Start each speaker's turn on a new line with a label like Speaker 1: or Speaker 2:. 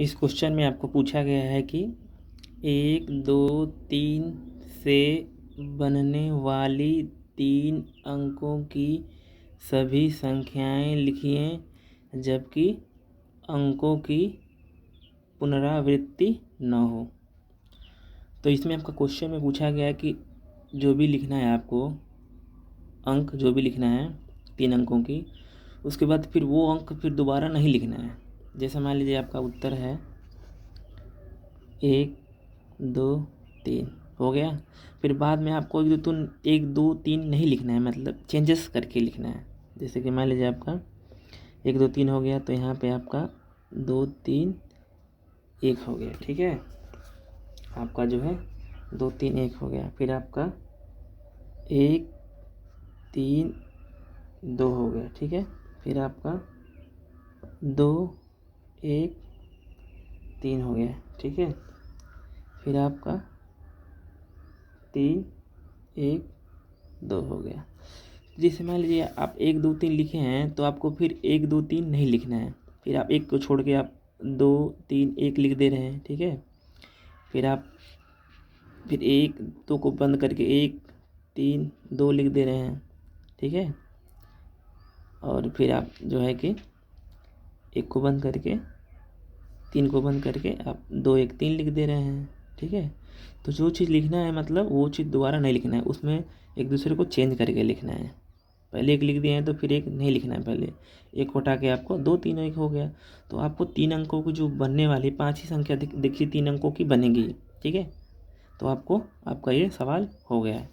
Speaker 1: इस क्वेश्चन में आपको पूछा गया है कि 1, 2, 3 से बनने वाली 3 अंकों की सभी संख्याएं लिखिए जबकि अंकों की पुनरावृत्ति न हो। तो इसमें आपका क्वेश्चन में पूछा गया है कि जो भी लिखना है आपको, अंक जो भी लिखना है 3 अंकों की, उसके बाद फिर वो अंक फिर दोबारा नहीं लिखना है। जैसे मान लीजिए आपका उत्तर है 1, 2, 3 हो गया। फिर बाद में आपको 1, 2, 3 नहीं लिखना है, मतलब चेंजेस करके लिखना है। जैसे कि मान लीजिए आपका 1, 2, 3 हो गया, तो यहाँ पे आपका 2, 3, 1 हो गया। ठीक है, आपका जो है 2, 3, 1 हो गया। फिर आपका 1, 3, 2 हो गया। ठीक है, फिर आपका 2, 1, 3 हो गया। ठीक है, फिर आपका 3, 1, 2 हो गया। जैसे मान लीजिए आप 1, 2, 3 लिखे हैं, तो आपको फिर 1, 2, 3 नहीं लिखना है। फिर आप 1 को छोड़ के आप 2, 3, 1 लिख दे रहे हैं। ठीक है, फिर आप 1, 2 को बंद करके 1, 3, 2 लिख दे रहे हैं। ठीक है, और फिर आप जो है कि 1 को बंद करके 3 को बंद करके आप 2, 1, 3 लिख दे रहे हैं। ठीक है, तो जो चीज़ लिखना है मतलब वो चीज़ दोबारा नहीं लिखना है, उसमें एक दूसरे को चेंज करके लिखना है। पहले 1 लिख दिए हैं तो फिर 1 नहीं लिखना है, पहले 1 को हटा के आपको 2, 3, 1 हो गया। तो आपको 3 अंकों की जो बनने वाली 5 ही संख्या देखिए 3 अंकों की बनेगी। ठीक है, तो आपका ये सवाल हो गया है।